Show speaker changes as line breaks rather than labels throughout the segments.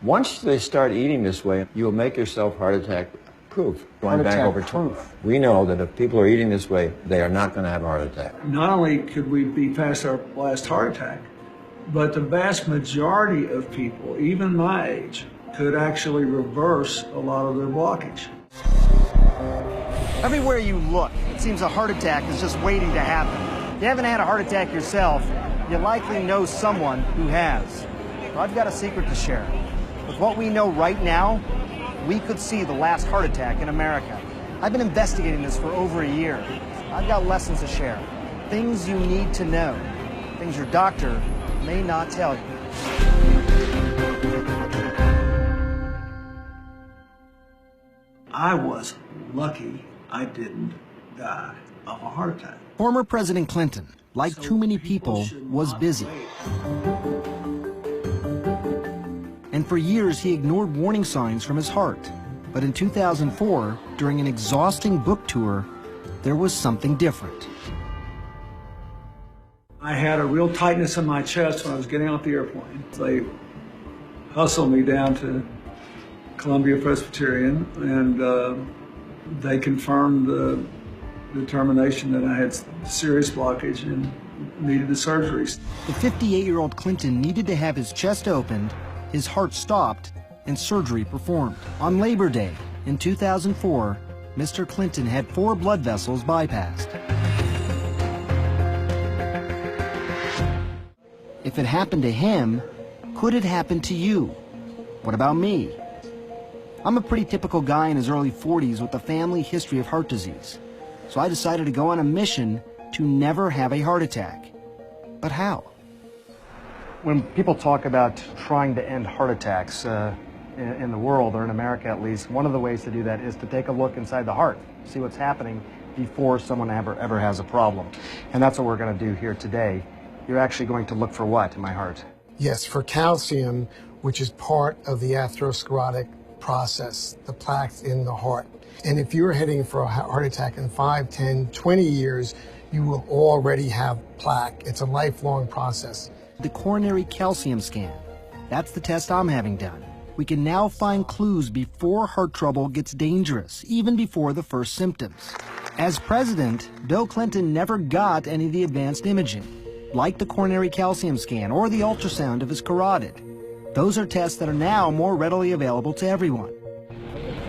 Once they start eating this way, you will make yourself heart attack proof.
Heart attack proof.
We know that if people are eating this way, they are not going to have a heart attack.
Not only could we be past our last heart attack, but the vast majority of people, even my age, could actually reverse a lot of their blockage.
Everywhere you look, it seems a heart attack is just waiting to happen. If you haven't had a heart attack yourself, you likely know someone who has. Well, I've got a secret to share. With what we know right now, we could see the last heart attack in America. I've been investigating this for over a year. I've got lessons to share. Things you need to know. Things your doctor may not tell you.
I was lucky I didn't die of a heart attack.
Former President Clinton, like too many people, was busy. And for years, he ignored warning signs from his heart. But in 2004, during an exhausting book tour, there was something different.
I had a real tightness in my chest when I was getting off the airplane. They hustled me down to Columbia Presbyterian, and they confirmed the determination that I had serious blockage and needed the surgery.
The 58-year-old Clinton needed to have his chest opened, his heart stopped, and surgery performed. On Labor Day in 2004, Mr. Clinton had 4 blood vessels bypassed. If it happened to him, could it happen to you? What about me? I'm a pretty typical guy in his early 40s with a family history of heart disease. So I decided to go on a mission to never have a heart attack. But how? When people talk about trying to end heart attacks in the world, or in America at least, one of the ways to do that is to take a look inside the heart, see what's happening before someone ever has a problem. And that's what we're going to do here today. You're actually going to look for what in my heart?
Yes, for calcium, which is part of the atherosclerotic process, the plaques in the heart. And if you're heading for a heart attack in 5, 10, 20 years, you will already have plaque. It's a lifelong process.
The coronary calcium scan. That's the test I'm having done. We can now find clues before heart trouble gets dangerous, even before the first symptoms. As president, Bill Clinton never got any of the advanced imaging, like the coronary calcium scan or the ultrasound of his carotid. Those are tests that are now more readily available to everyone.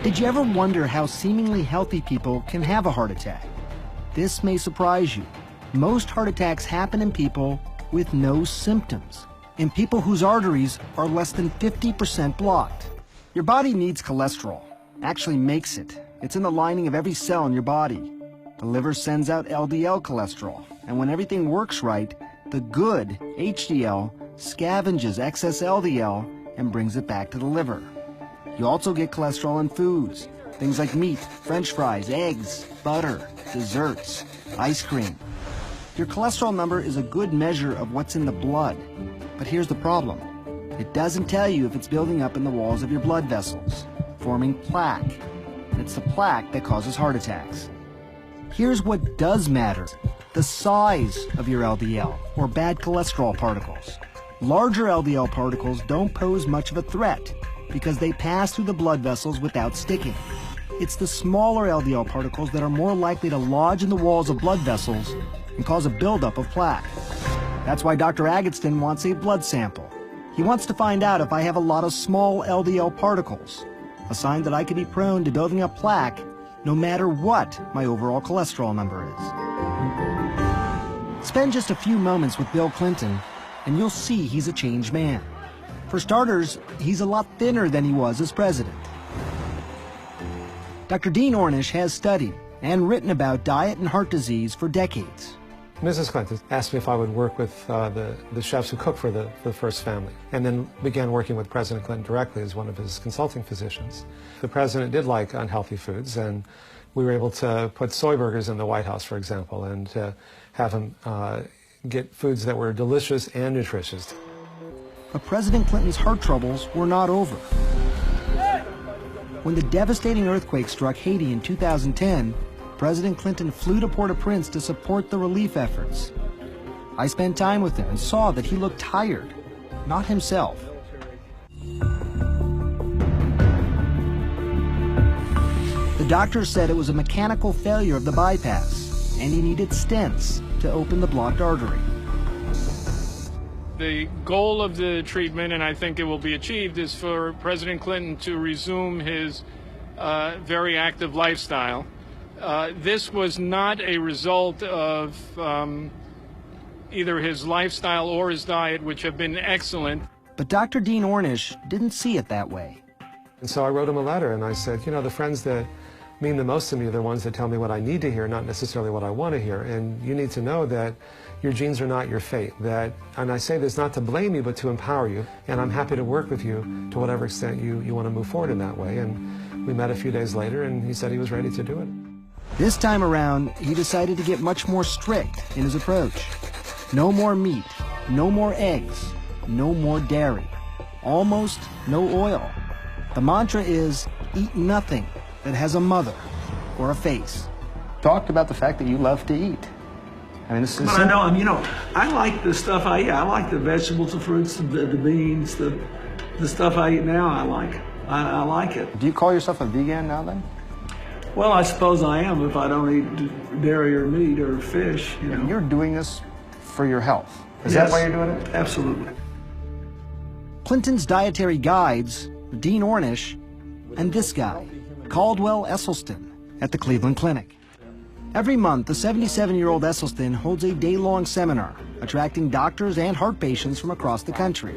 Did you ever wonder how seemingly healthy people can have a heart attack? This may surprise you. Most heart attacks happen in people with no symptoms, in people whose arteries are less than 50% blocked. Your body needs cholesterol, actually makes it. It's in the lining of every cell in your body. The liver sends out LDL cholesterol, and when everything works right, the good HDL scavenges excess LDL and brings it back to the liver. You also get cholesterol in foods, things like meat, French fries, eggs, butter, desserts, ice cream. Your cholesterol number is a good measure of what's in the blood, but here's the problem. It doesn't tell you if it's building up in the walls of your blood vessels, forming plaque, and it's the plaque that causes heart attacks. Here's what does matter: the size of your LDL, or bad cholesterol particles. Larger LDL particles don't pose much of a threat because they pass through the blood vessels without sticking. It's the smaller LDL particles that are more likely to lodge in the walls of blood vessels and cause a buildup of plaque. That's why Dr. Agatston wants a blood sample. He wants to find out if I have a lot of small LDL particles, a sign that I could be prone to building up plaque no matter what my overall cholesterol number is. Spend just a few moments with Bill Clinton and you'll see he's a changed man. For starters, he's a lot thinner than he was as president. Dr. Dean Ornish has studied and written about diet and heart disease for decades.
Mrs. Clinton asked me if I would work with the chefs who cooked for the first family, and then began working with President Clinton directly as one of his consulting physicians. The president did like unhealthy foods, and we were able to put soy burgers in the White House, for example, and have him get foods that were delicious and nutritious.
But President Clinton's heart troubles were not over. When the devastating earthquake struck Haiti in 2010, President Clinton flew to Port-au-Prince to support the relief efforts. I spent time with him and saw that he looked tired, not himself. doctor said it was a mechanical failure of the bypass, and he needed stents to open the blocked artery.
The goal of the treatment, and I think it will be achieved, is for President Clinton to resume his very active lifestyle. This was not a result of either his lifestyle or his diet, which have been excellent.
But Dr. Dean Ornish didn't see it that way.
And so I wrote him a letter and I said, you know, the friends that mean the most to me are the ones that tell me what I need to hear, not necessarily what I want to hear. And you need to know that your genes are not your fate. And I say this not to blame you, but to empower you. And I'm happy to work with you to whatever extent you want to move forward in that way. And we met a few days later and he said he was ready to do it.
This time around, he decided to get much more strict in his approach. No more meat, no more eggs, no more dairy, almost no oil. The mantra is, eat nothing that has a mother or a face.
Talked about the fact that you love to eat. I mean, this is.
But I know, I like the stuff I eat. I like the vegetables, the fruits, the beans, the stuff I eat now. I like. I like it.
Do you call yourself a vegan now then?
Well, I suppose I am if I don't eat dairy or meat or fish. You know.
You're doing this for your health. Is
Yes,
that why you're doing it?
Absolutely.
Clinton's dietary guides, Dean Ornish, and this guy, Caldwell Esselstyn, at the Cleveland Clinic. Every month, the 77-year-old Esselstyn holds a day-long seminar, attracting doctors and heart patients from across the country,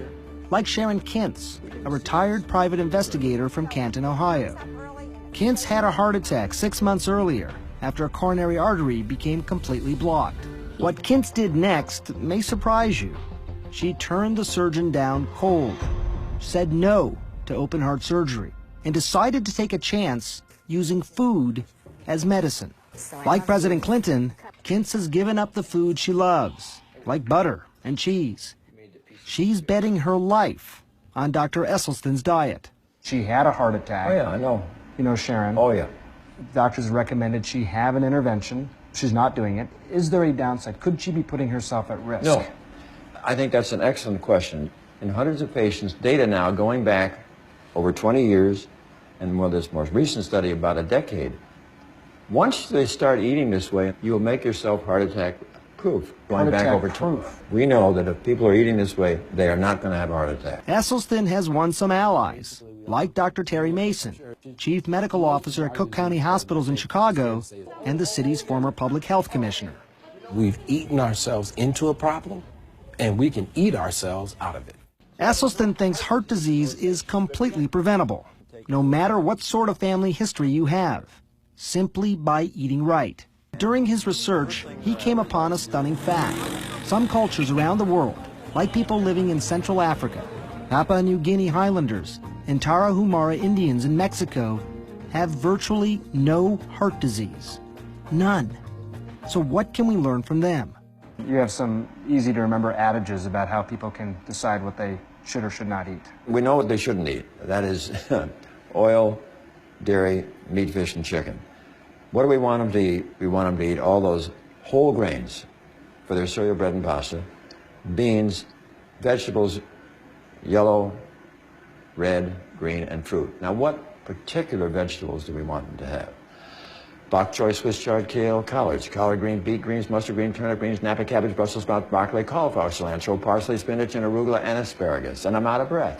like Sharon Kintz, a retired private investigator from Canton, Ohio. Kintz had a heart attack 6 months earlier after a coronary artery became completely blocked. What Kintz did next may surprise you. She turned the surgeon down cold, said no to open heart surgery, and decided to take a chance using food as medicine. Like President Clinton, Kintz has given up the food she loves, like butter and cheese. She's betting her life on Dr. Esselstyn's diet.
She had a heart attack.
Oh, yeah, I know.
You know, Sharon.
Oh, yeah.
Doctors recommended she have an intervention. She's not doing it. Is there a downside? Could she be putting herself at risk?
No. I think that's an excellent question. In hundreds of patients, data now going back over 20 years, and this most recent study about a decade, once they start eating this way, you will make yourself heart attack proof. Going back over
proof.
We know that if people are eating this way, they are not going to have a heart attack.
Esselstyn has won some allies, like Dr. Terry Mason, Chief Medical Officer at Cook County Hospitals in Chicago, and the city's former public health commissioner.
We've eaten ourselves into a problem, and we can eat ourselves out of it.
Esselstyn thinks heart disease is completely preventable, no matter what sort of family history you have, simply by eating right. During his research, he came upon a stunning fact. Some cultures around the world, like people living in Central Africa, Papua New Guinea Highlanders, and Tarahumara Indians in Mexico, have virtually no heart disease. None. So what can we learn from them?
You have some easy-to-remember adages about how people can decide what they should or should not eat.
We know what they shouldn't eat. That is oil, dairy, meat, fish, and chicken. What do we want them to eat? We want them to eat all those whole grains for their cereal, bread, and pasta, beans, vegetables, yellow, red, green, and fruit. Now, what particular vegetables do we want them to have? Bok choy, Swiss chard, kale, collards, collard green, beet greens, mustard green, turnip greens, Napa cabbage, Brussels sprouts, broccoli, cauliflower, cilantro, parsley, spinach, and arugula, and asparagus. And I'm out of breath.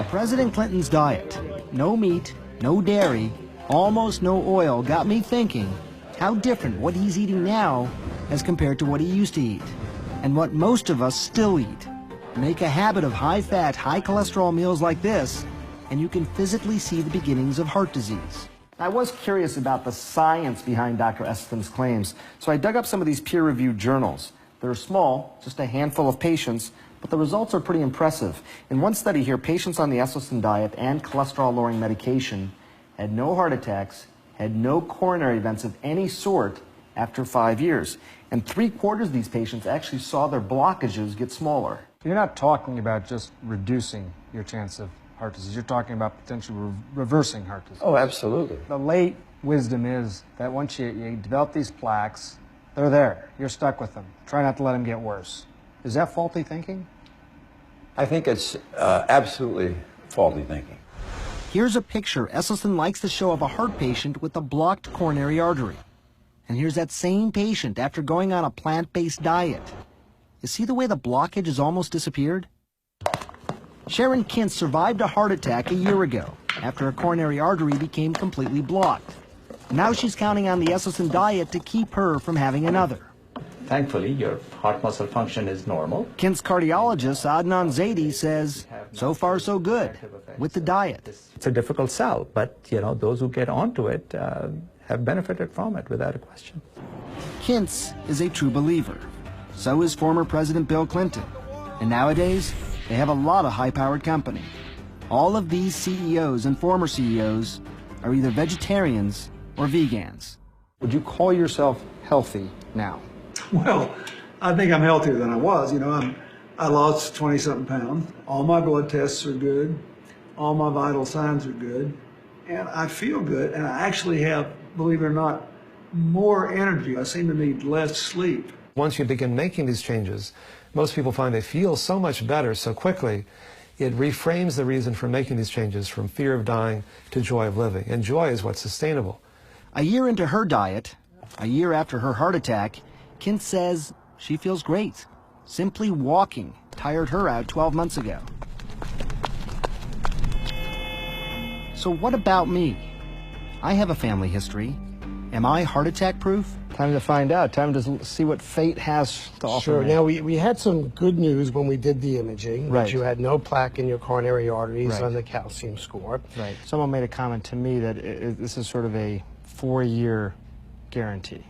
President Clinton's diet, no meat, no dairy, almost no oil, got me thinking how different what he's eating now as compared to what he used to eat, and what most of us still eat. Make a habit of high-fat, high-cholesterol meals like this, and you can physically see the beginnings of heart disease. I was curious about the science behind Dr. Esselstyn's claims, so I dug up some of these peer-reviewed journals. They're small, just a handful of patients, but the results are pretty impressive. In one study here, patients on the Esselstyn diet and cholesterol-lowering medication had no heart attacks, had no coronary events of any sort after 5 years. And 3/4 of these patients actually saw their blockages get smaller.
You're not talking about just reducing your chance of heart disease. You're talking about potentially reversing heart disease.
Oh, absolutely.
The late wisdom is that once you develop these plaques, they're there. You're stuck with them. Try not to let them get worse. Is that faulty thinking?
I think it's absolutely faulty thinking.
Here's a picture Esselstyn likes to show of a heart patient with a blocked coronary artery. And here's that same patient after going on a plant-based diet. You see the way the blockage has almost disappeared? Sharon Kintz survived a heart attack a year ago after a coronary artery became completely blocked. Now she's counting on the Esselstyn diet to keep her from having another.
Thankfully, your heart muscle function is normal.
Kint's cardiologist, Adnan Zaidi, says, so far so good with the diet.
It's a difficult sell, but those who get onto it have benefited from it without a question.
Kintz is a true believer. So is former President Bill Clinton. And nowadays, they have a lot of high-powered company. All of these CEOs and former CEOs are either vegetarians or vegans.
Would you call yourself healthy now?
Well, I think I'm healthier than I was. I lost 20-something pounds. All my blood tests are good. All my vital signs are good. And I feel good. And I actually have, believe it or not, more energy. I seem to need less sleep.
Once you begin making these changes, most people find they feel so much better so quickly, it reframes the reason for making these changes from fear of dying to joy of living. And joy is what's sustainable.
A year into her diet, a year after her heart attack, Kintz says she feels great. Simply walking tired her out 12 months ago. So what about me? I have a family history. Am I heart attack proof?
Time to find out. Time to see what fate has to offer.
Sure.
me.
Now, we had some good news when we did the imaging.
Right.
That you had no plaque in your coronary arteries
Right.
on the calcium score.
Right. Someone made a comment to me that this is sort of a 4-year guarantee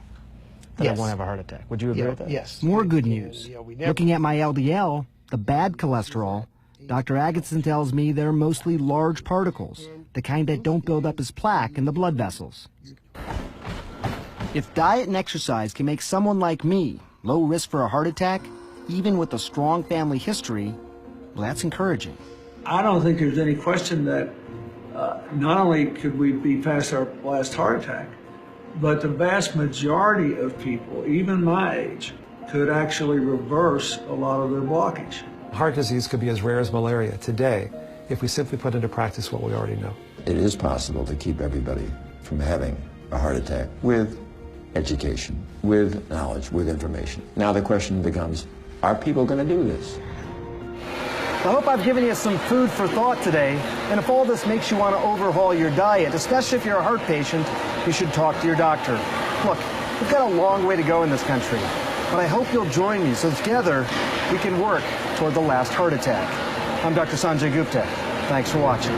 that
Yes.
I won't have a heart attack. Would you agree with that?
Yes.
More good news. Looking at my LDL, the bad cholesterol, Dr. Agatston tells me they're mostly large particles, the kind that don't build up as plaque in the blood vessels. If diet and exercise can make someone like me low risk for a heart attack, even with a strong family history, well, that's encouraging.
I don't think there's any question that not only could we be past our last heart attack, but the vast majority of people, even my age, could actually reverse a lot of their blockage.
Heart disease could be as rare as malaria today if we simply put into practice what we already know.
It is possible to keep everybody from having a heart attack with education, with knowledge, with information. Now the question becomes, are people going to do this?
I hope I've given you some food for thought today, and if all this makes you want to overhaul your diet, especially if you're a heart patient, you should talk to your doctor. Look, we've got a long way to go in this country, but I hope you'll join me so together we can work toward the last heart attack. I'm Dr. Sanjay Gupta. Thanks for watching.